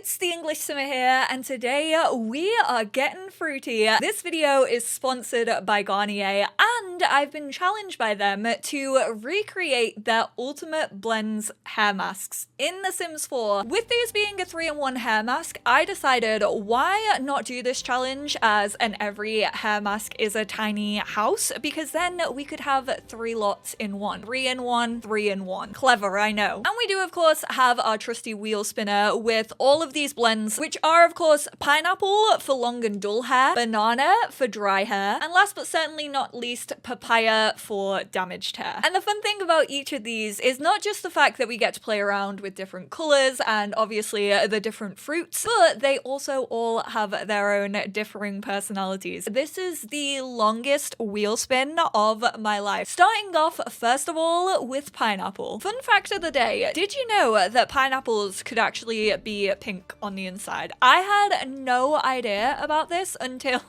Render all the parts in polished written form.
it's the English Simmer here, and today we are getting fruity. This video is sponsored by Garnier, and I've been challenged by them to recreate their ultimate blends hair masks in The Sims 4. With these being a 3-in-1 hair mask, I decided why not do this challenge as every hair mask is a tiny house, because then we could have 3 lots in one. 3-in-1, 3-in-1. Clever, I know. And we do, of course, have our trusty wheel spinner with all of these blends, which are, of course, pineapple for long and dull hair, banana for dry hair, and last but certainly not least, papaya for damaged hair. And the fun thing about each of these is not just the fact that we get to play around with different colors and obviously the different fruits, but they also all have their own differing personalities. This is the longest wheel spin of my life. Starting off, first of all, with pineapple. Fun fact of the day, did you know that pineapples could actually be pink on the inside? I had no idea about this until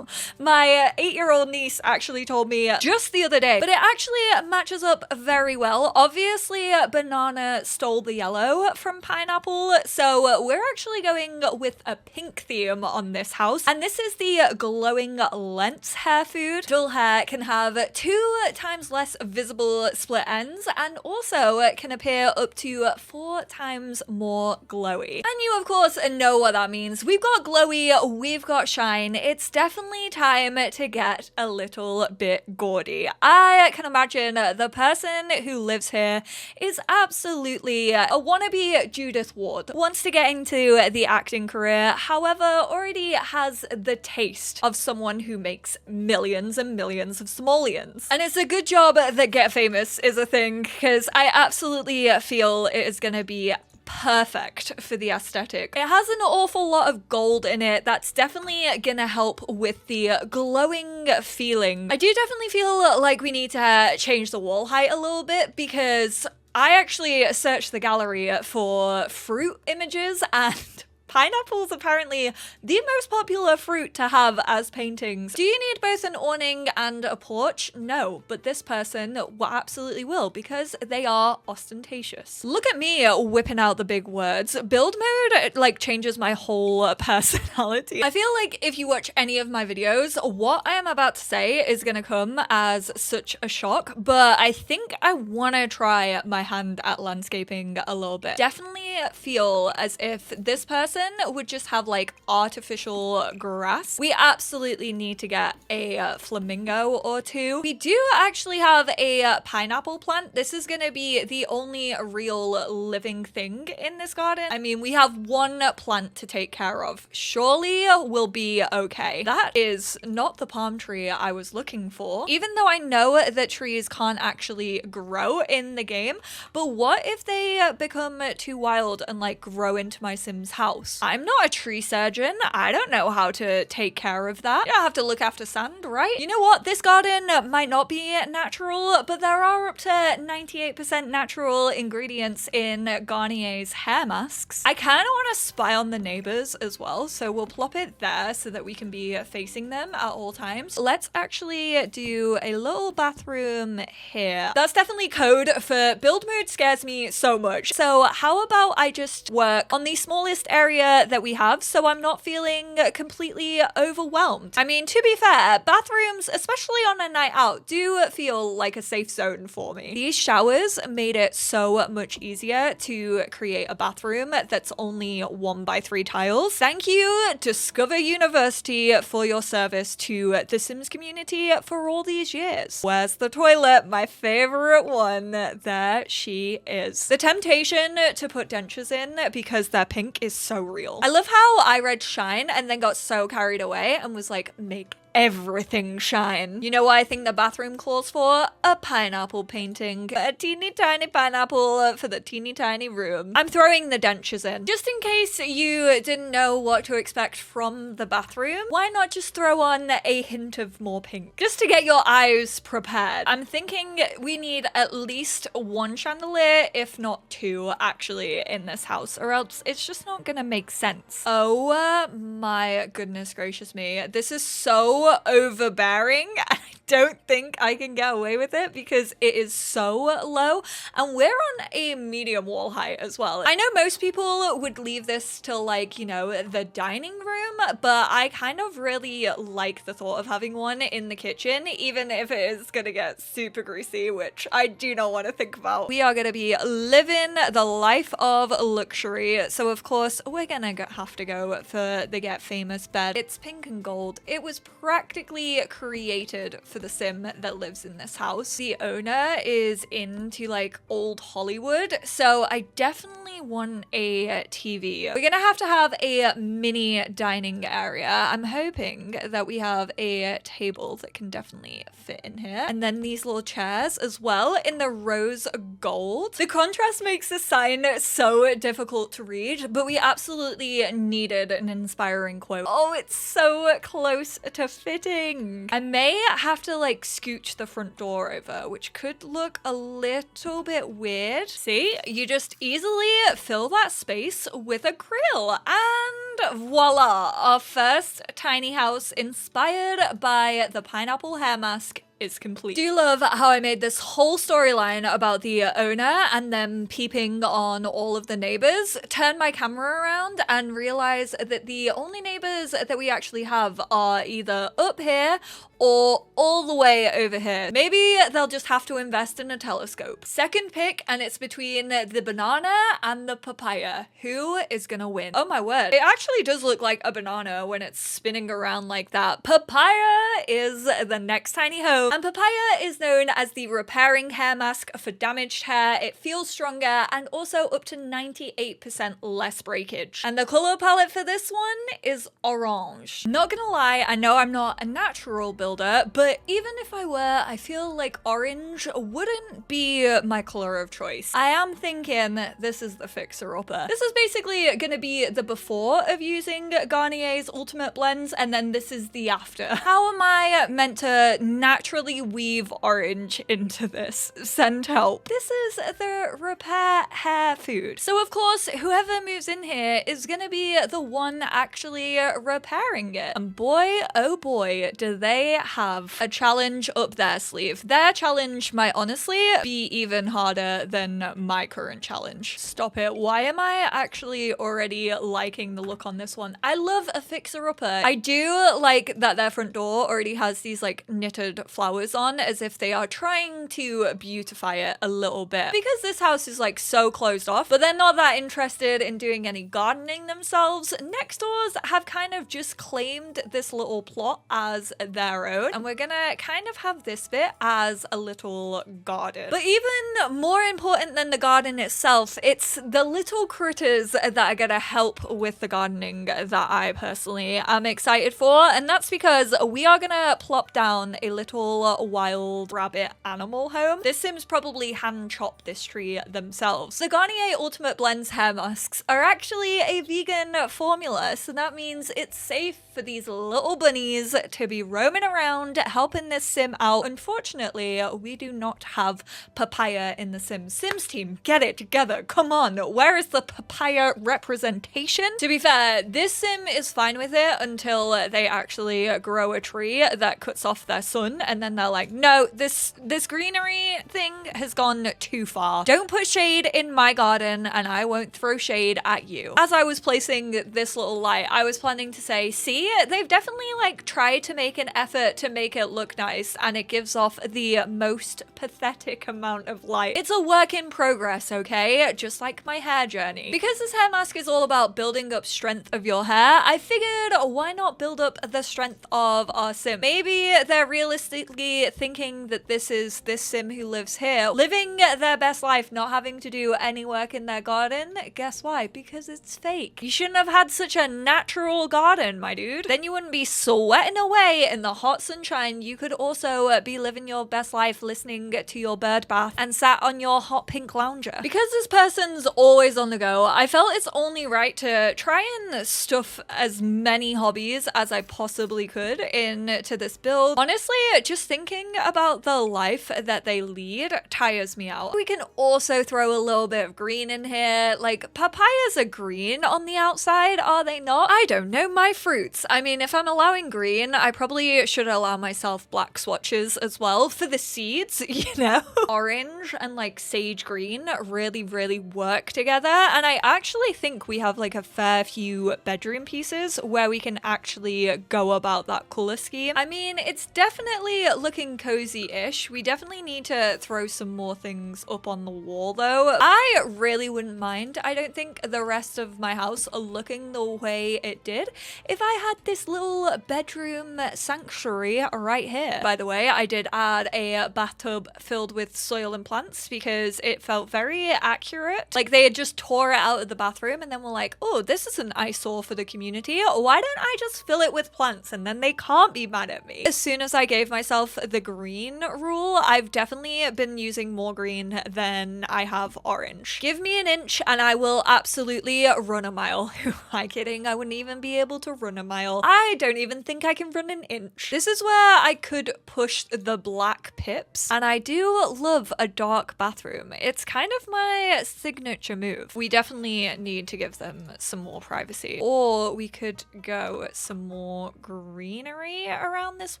my 8-year-old niece actually told me just the other day, but it actually matches up very well. Obviously, banana stole the yellow from pineapple, so we're actually going with a pink theme on this house, and this is the glowing lens hair food. Dull hair can have 2 times less visible split ends and also can appear up to 4 times more glowy. And you, of course, know what that means. We've got glowy, we've got shine. It's definitely time to get a little bit gaudy. I can imagine the person who lives here is absolutely a wannabe Judith Ward. Wants to get into the acting career, however, already has the taste of someone who makes millions and millions of simoleons. And it's a good job that Get Famous is a thing, because I absolutely feel it is gonna be perfect for the aesthetic. It has an awful lot of gold in it. That's definitely gonna help with the glowing feeling. I do definitely feel like we need to change the wall height a little bit, because I actually searched the gallery for fruit images, and pineapple's apparently the most popular fruit to have as paintings. Do you need both an awning and a porch? No, but this person absolutely will, because they are ostentatious. Look at me whipping out the big words. Build mode changes my whole personality. I feel like if you watch any of my videos, what I am about to say is gonna come as such a shock, but I think I wanna try my hand at landscaping a little bit. Definitely feel as if this person would just have artificial grass. We absolutely need to get a flamingo or 2. We do actually have a pineapple plant. This is gonna be the only real living thing in this garden. I mean, we have 1 plant to take care of. Surely we'll be okay. That is not the palm tree I was looking for, even though I know that trees can't actually grow in the game. But what if they become too wild and grow into my Sims house? I'm not a tree surgeon. I don't know how to take care of that. You don't have to look after sand, right? You know what? This garden might not be natural, but there are up to 98% natural ingredients in Garnier's hair masks. I kind of want to spy on the neighbors as well, so we'll plop it there so that we can be facing them at all times. Let's actually do a little bathroom here. That's definitely code for build mode. Scares me so much. So how about I just work on the smallest area that we have, so I'm not feeling completely overwhelmed. I mean, to be fair, bathrooms, especially on a night out, do feel like a safe zone for me. These showers made it so much easier to create a bathroom that's only 1x3 tiles. Thank you, Discover University, for your service to the Sims community for all these years. Where's the toilet? My favorite one. There she is. The temptation to put dentures in because they're pink is so real. I love how I read shine and then got so carried away and was like, make everything shine. You know what I think the bathroom calls for? A pineapple painting. A teeny tiny pineapple for the teeny tiny room. I'm throwing the dentures in. Just in case you didn't know what to expect from the bathroom, why not just throw on a hint of more pink? Just to get your eyes prepared. I'm thinking we need at least 1 chandelier, if not 2, actually, in this house, or else it's just not gonna make sense. Oh my goodness gracious me. This is so overbearing. I don't think I can get away with it because it is so low, and we're on a medium wall height as well. I know most people would leave this till like, you know, the dining room, but I kind of really like the thought of having one in the kitchen, even if it is gonna get super greasy, which I do not want to think about. We are gonna be living the life of luxury, so of course we're gonna have to go for the Get Famous bed. It's pink and gold. It was practically created for the sim that lives in this house. The owner is into like old Hollywood, so I definitely want a TV. We're gonna have to have a mini dining area. I'm hoping that we have a table that can definitely fit in here, and then these little chairs as well in the rose gold. The contrast makes the sign so difficult to read, but we absolutely needed an inspiring quote. Oh, it's so close to fitting. I may have to like scooch the front door over, which could look a little bit weird. See, you just easily fill that space with a grill, and voila, our first tiny house inspired by the pineapple hair mask is complete. Do love how I made this whole storyline about the owner and them peeping on all of the neighbors, turn my camera around and realize that the only neighbors that we actually have are either up here or all the way over here. Maybe they'll just have to invest in a telescope. Second pick, and it's between the banana and the papaya. Who is gonna win? Oh my word. It actually does look like a banana when it's spinning around like that. Papaya is the next tiny home. And Papaya is known as the repairing hair mask for damaged hair. It feels stronger and also up to 98% less breakage. And the color palette for this one is orange. Not gonna lie, I know I'm not a natural builder, but even if I were, I feel like orange wouldn't be my color of choice. I am thinking this is the fixer-upper. This is basically gonna be the before of using Garnier's Ultimate Blends, and then this is the after. How am I meant to naturally weave orange into this? Send help. This is the repair hair food. So of course, whoever moves in here is gonna be the one actually repairing it. And boy, oh boy, do they have a challenge up their sleeve. Their challenge might honestly be even harder than my current challenge. Stop it. Why am I actually already liking the look on this one? I love a fixer-upper. I do like that their front door already has these like knitted flowers on, as if they are trying to beautify it a little bit. Because this house is like so closed off, but they're not that interested in doing any gardening themselves, next doors have kind of just claimed this little plot as their own, and we're gonna kind of have this bit as a little garden. But even more important than the garden itself, it's the little critters that are gonna help with the gardening that I personally am excited for, and that's because we are gonna plop down a little wild rabbit animal home. This Sims probably hand chop this tree themselves. The Garnier Ultimate Blends hair masks are actually a vegan formula, so that means it's safe for these little bunnies to be roaming around helping this sim out. Unfortunately, we do not have Papaya in the Sims team. Get it together. Come on. Where is the Papaya representation? To be fair, this sim is fine with it until they actually grow a tree that cuts off their sun, and then they're like, no, this greenery thing has gone too far. Don't put shade in my garden and I won't throw shade at you. As I was placing this little light, I was planning to say, see, they've definitely like tried to make an effort to make it look nice, and it gives off the most pathetic amount of light. It's a work in progress, okay? Just like my hair journey. Because this hair mask is all about building up strength of your hair, I figured why not build up the strength of our sim? Maybe they're realistically thinking that this is this sim who lives here, living their best life, not having to do any work in their garden. Guess why? Because it's fake. You shouldn't have had such a natural garden, my dude. Then you wouldn't be sweating away in the hot sunshine. You could also be living your best life listening to your bird bath and sat on your hot pink lounger. Because this person's always on the go, I felt it's only right to try and stuff as many hobbies as I possibly could into this build. Honestly, just just thinking about the life that they lead tires me out. We can also throw a little bit of green in here. Like, papayas are green on the outside, are they not? I don't know my fruits. I mean, if I'm allowing green, I probably should allow myself black swatches as well for the seeds, you know? Orange and like sage green really, really work together. And I actually think we have like a fair few bedroom pieces where we can actually go about that color scheme. I mean, it's definitely looking cozy-ish. We definitely need to throw some more things up on the wall though. I really wouldn't mind. I don't think the rest of my house are looking the way it did if I had this little bedroom sanctuary right here. By the way, I did add a bathtub filled with soil and plants because it felt very accurate. Like they had just tore it out of the bathroom and then were like, oh, this is an eyesore for the community. Why don't I just fill it with plants and then they can't be mad at me? As soon as I gave myself the green rule, I've definitely been using more green than I have orange. Give me an inch and I will absolutely run a mile. Who am I kidding? I wouldn't even be able to run a mile. I don't even think I can run an inch. This is where I could push the black pips, and I do love a dark bathroom. It's kind of my signature move. We definitely need to give them some more privacy, or we could go some more greenery around this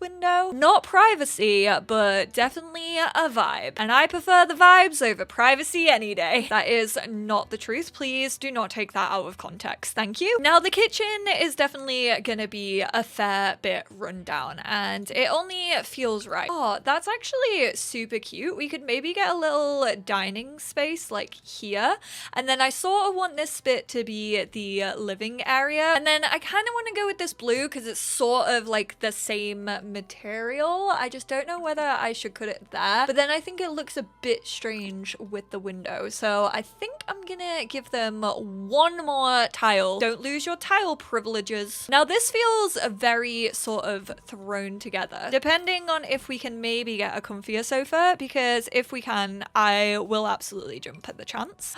window. Not privacy, but definitely a vibe, and I prefer the vibes over privacy any day. That is not the truth. Please do not take that out of context. Thank you. Now the kitchen is definitely gonna be a fair bit run down, and it only feels right. Oh, that's actually super cute. We could maybe get a little dining space like here, and then I sort of want this bit to be the living area, and then I kind of want to go with this blue because it's sort of like the same material. I just don't know whether I should put it there, but then I think it looks a bit strange with the window, so I think I'm gonna give them one more tile. Don't lose your tile privileges. Now this feels very sort of thrown together, depending on if we can maybe get a comfier sofa, because if we can, I will absolutely jump at the chance.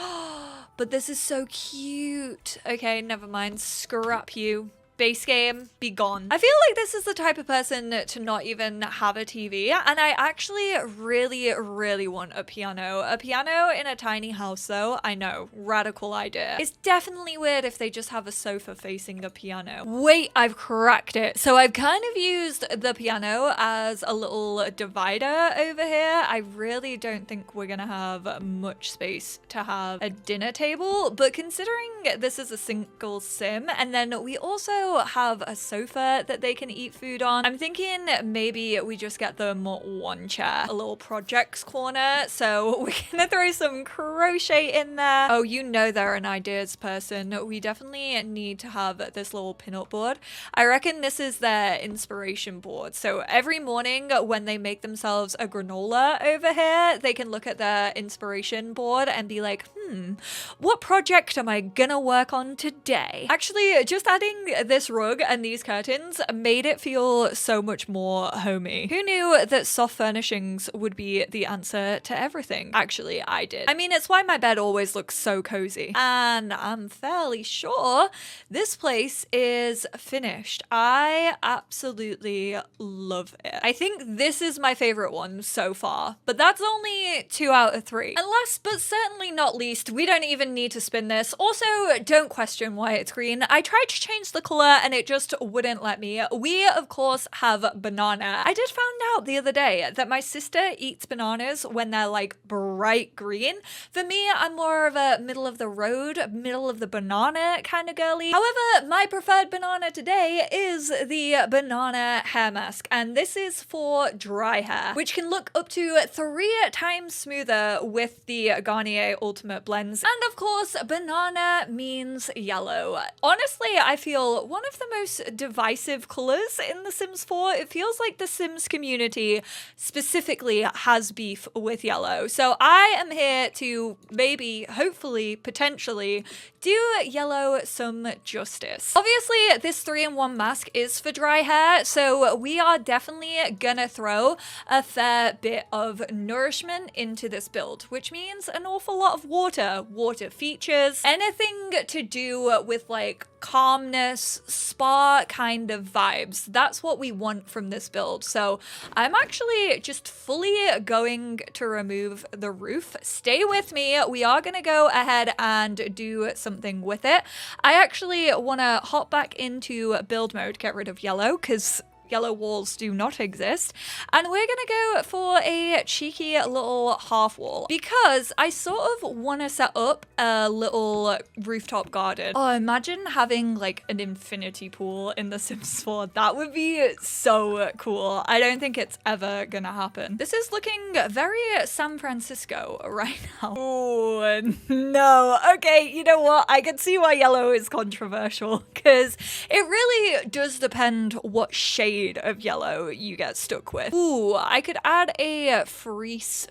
But this is so cute. Okay, never mind. Scrap you. Base game, be gone. I feel like this is the type of person to not even have a TV, and I actually really, really want a piano. A piano in a tiny house though, I know, radical idea. It's definitely weird if they just have a sofa facing a piano. Wait, I've cracked it. So I've kind of used the piano as a little divider over here. I really don't think we're gonna have much space to have a dinner table, but considering this is a single sim, and then we also have a sofa that they can eat food on, I'm thinking maybe we just get them one chair, a little projects corner. So we're gonna throw some crochet in there. Oh, you know they're an ideas person. We definitely need to have this little pinup board. I reckon this is their inspiration board. So every morning when they make themselves a granola over here, they can look at their inspiration board and be like, what project am I gonna work on today? Actually, just adding this rug and these curtains made it feel so much more homey. Who knew that soft furnishings would be the answer to everything? Actually, I did. I mean, it's why my bed always looks so cozy. And I'm fairly sure this place is finished. I absolutely love it. I think this is my favorite one so far, but that's only 2 out of 3. And last but certainly not least, we don't even need to spin this. Also, don't question why it's green. I tried to change the color and it just wouldn't let me. We, of course, have banana. I did find out the other day that my sister eats bananas when they're like bright green. For me, I'm more of a middle of the road, middle of the banana kind of girly. However, my preferred banana today is the banana hair mask, and this is for dry hair, which can look up to 3 times smoother with the Garnier Ultimate Blends. And of course, banana means yellow. Honestly, I feel one of the most divisive colors in The Sims 4. It feels like the Sims community specifically has beef with yellow. So I am here to maybe, hopefully, potentially do yellow some justice. Obviously, this 3-in-1 mask is for dry hair, so we are definitely gonna throw a fair bit of nourishment into this build, which means an awful lot of water water features, anything to do with like calmness, spa kind of vibes. That's what we want from this build. So I'm actually just fully going to remove the roof. Stay with me. We are going to go ahead and do something with it. I actually want to hop back into build mode, get rid of yellow, because yellow walls do not exist, and we're gonna go for a cheeky little half wall because I sort of want to set up a little rooftop garden. Oh, imagine having like an infinity pool in The Sims 4. That would be so cool. I don't think it's ever gonna happen. This is looking very San Francisco right now. Oh no. Okay, you know what? I can see why yellow is controversial because it really does depend what shade of yellow you get stuck with. Ooh, I could add a fresh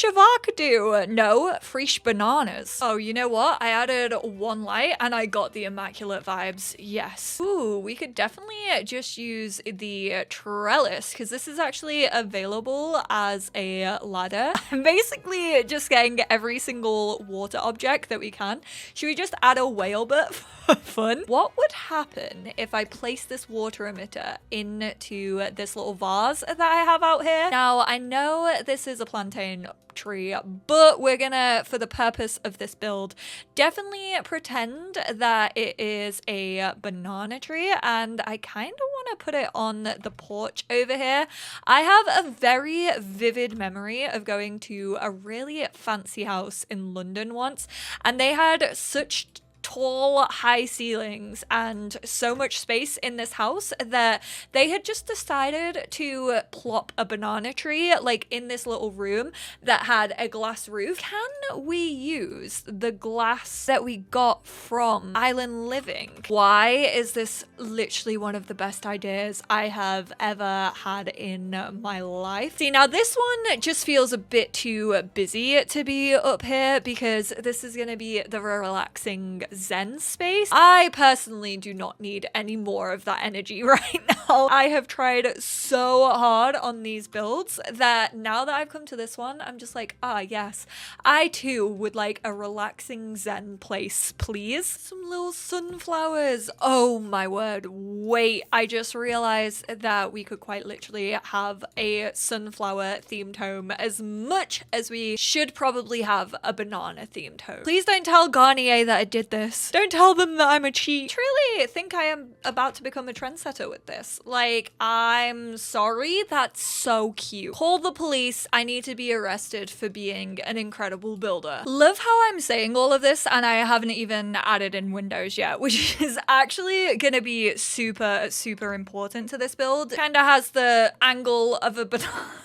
avocado. No, fresh bananas. Oh, you know what? I added one light and I got the immaculate vibes. Yes. Ooh, we could definitely just use the trellis because this is actually available as a ladder. I'm basically just getting every single water object that we can. Should we just add a whale bit for fun? What would happen if I place this water emitter into this little vase that I have out here? Now, I know this is a plantain tree, but we're gonna, for the purpose of this build, definitely pretend that it is a banana tree, and I kind of want to put it on the porch over here. I have a very vivid memory of going to a really fancy house in London once, and they had such tall, high ceilings and so much space in this house that they had just decided to plop a banana tree like in this little room that had a glass roof. Can we use the glass that we got from Island Living? Why is this literally one of the best ideas I have ever had in my life? See, now this one just feels a bit too busy to be up here because this is going to be the relaxing zen space. I personally do not need any more of that energy right now. I have tried so hard on these builds that now that I've come to this one, I'm just like, ah, yes, I too would like a relaxing zen place, please. Some little sunflowers. Oh my word. Wait, I just realized that we could quite literally have a sunflower themed home as much as we should probably have a banana themed home. Please don't tell Garnier that I did this. Don't tell them that I'm a cheat. I truly think I am about to become a trendsetter with this. Like, I'm sorry, that's so cute. Call the police. I need to be arrested for being an incredible builder. Love how I'm saying all of this and I haven't even added in windows yet, which is actually gonna be super, super important to this build. Kinda has the angle of a banana.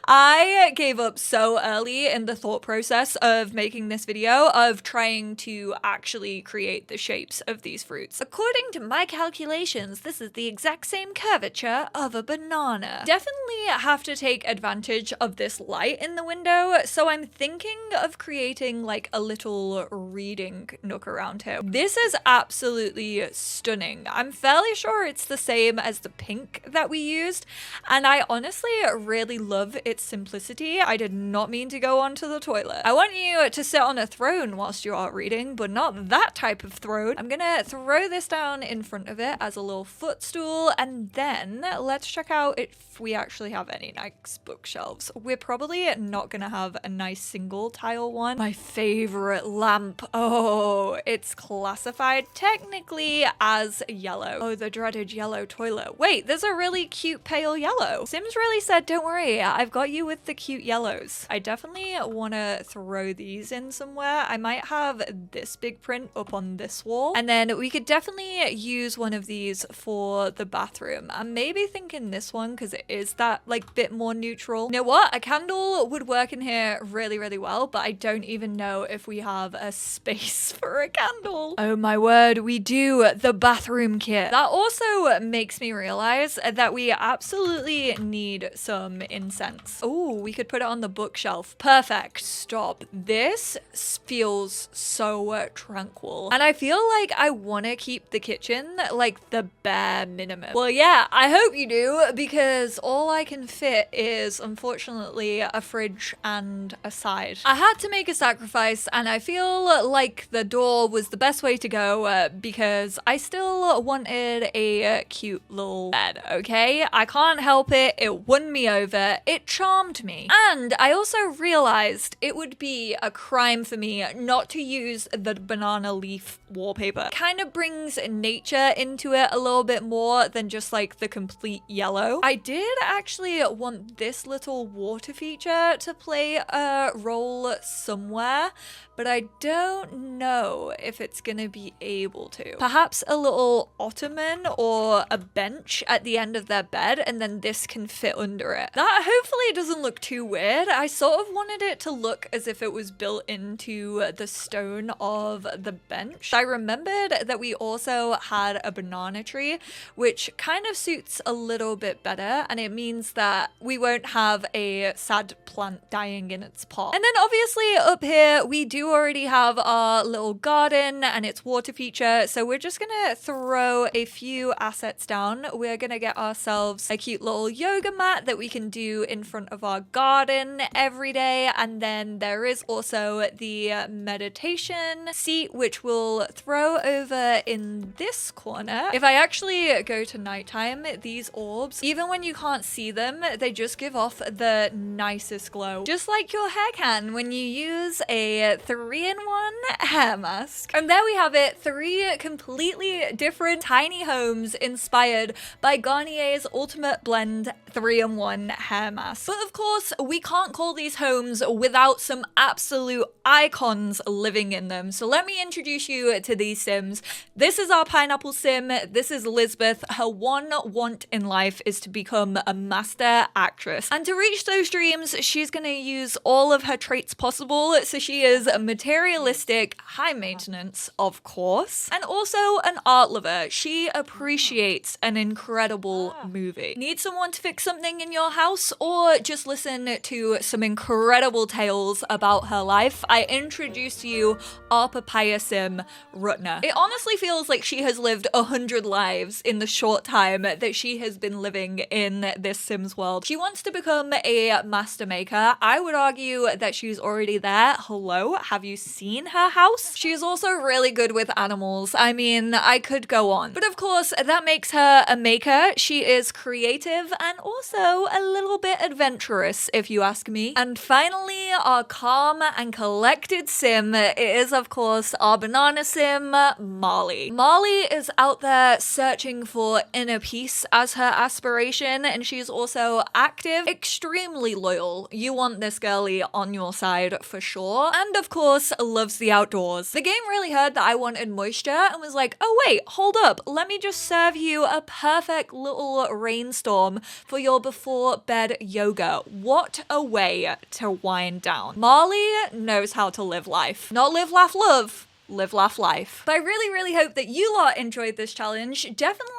I gave up so early in the thought process of making this video of trying to actually create the shapes of these fruits. According to my calculations, this is the exact same curvature of a banana. Definitely have to take advantage of this light in the window, so I'm thinking of creating like a little reading nook around here. This is absolutely stunning. I'm fairly sure it's the same as the pink that we used, and I honestly really love its simplicity. I did not mean to go onto the toilet. I want you to sit on a throne whilst you are reading, but not that type of throne. I'm gonna throw this down in front of it as a little footstool, and then let's check out if we actually have any nice bookshelves. We're probably not gonna have a nice single tile one. My favorite lamp. Oh, it's classified technically as yellow. Oh, the dreaded yellow toilet. Wait, there's a really cute pale yellow. Sims really said, don't worry, I've got you with the cute yellows. I definitely want to throw these in somewhere. I might have this big print up on this wall, and then we could definitely use one of these for the bathroom. I'm maybe thinking this one because it is that like bit more neutral. You know what? A candle would work in here really, really well, but I don't even know if we have a space for a candle. Oh my word, we do. The bathroom kit. That also makes me realize that we absolutely need some incense cents. Oh, we could put it on the bookshelf. Perfect. Stop. This feels so tranquil. And I feel like I want to keep the kitchen like the bare minimum. Well, yeah, I hope you do, because all I can fit is unfortunately a fridge and a side. I had to make a sacrifice, and I feel like the door was the best way to go because I still wanted a cute little bed, okay? I can't help it. It won me over. It charmed me. And I also realized it would be a crime for me not to use the banana leaf wallpaper. Kind of brings nature into it a little bit more than just like the complete yellow. I did actually want this little water feature to play a role somewhere, but I don't know if it's gonna be able to. Perhaps a little ottoman or a bench at the end of their bed, and then this can fit under it. That hopefully doesn't look too weird. I sort of wanted it to look as if it was built into the stone of the bench. I remembered that we also had a banana tree, which kind of suits a little bit better, and it means that we won't have a sad plant dying in its pot. And then obviously up here, we do already have our little garden and its water feature, so we're just gonna throw a few assets down. We're gonna get ourselves a cute little yoga mat that we can do in front of our garden every day, and then there is also the meditation seat, which we'll throw over in this corner. If I actually go to nighttime, these orbs, even when you can't see them, they just give off the nicest glow, just like your hair can when you use a 3-in-1 hair mask. And there we have it, 3 completely different tiny homes inspired by Garnier's Ultimate Blend 3-in-1 hair mask. But of course, we can't call these homes without some absolute icons living in them. So let me introduce you to these Sims. This is our pineapple Sim. This is Elizabeth. Her one want in life is to become a master actress. And to reach those dreams, she's going to use all of her traits possible. So she is materialistic, high maintenance, of course, and also an art lover. She appreciates an incredible movie. Need someone to fix something in your house, or just listen to some incredible tales about her life? I introduce to you our Papaya Sim, Rutna. It honestly feels like she has lived 100 lives in the short time that she has been living in this Sims world. She wants to become a master maker. I would argue that she's already there. Hello, have you seen her house? She's also really good with animals. I mean, I could go on. But of course, that makes her a maker. She is creative and also a little bit adventurous, if you ask me. And finally, our calm and collected Sim is, of course, our banana Sim, Molly. Molly is out there searching for inner peace as her aspiration, and she's also active, extremely loyal. You want this girlie on your side for sure. And of course, loves the outdoors. The game really heard that I wanted moisture and was like, oh wait, hold up, let me just serve you a perfect little rainstorm for your before bed yoga. What a way to wind down. Molly knows how to live life. Not live, laugh, love. Live, laugh, life. But I really, really hope that you lot enjoyed this challenge. Definitely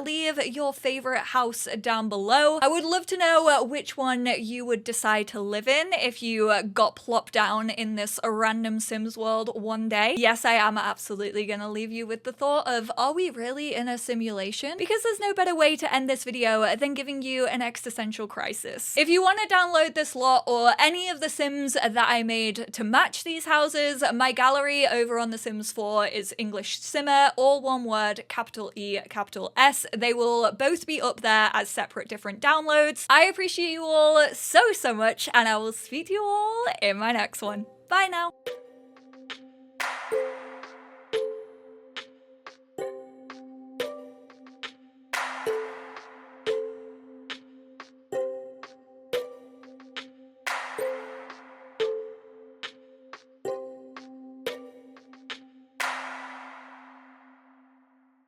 leave your favorite house down below. I would love to know which one you would decide to live in if you got plopped down in this random Sims world one day. Yes, I am absolutely gonna leave you with the thought of, are we really in a simulation? Because there's no better way to end this video than giving you an existential crisis. If you want to download this lot or any of the Sims that I made to match these houses, my gallery over on The Sims 4 is EnglishSimmer, all one word, capital E, capital S. They will both be up there as separate different downloads. I appreciate you all so much, and I will speak to you all in my next one. Bye now.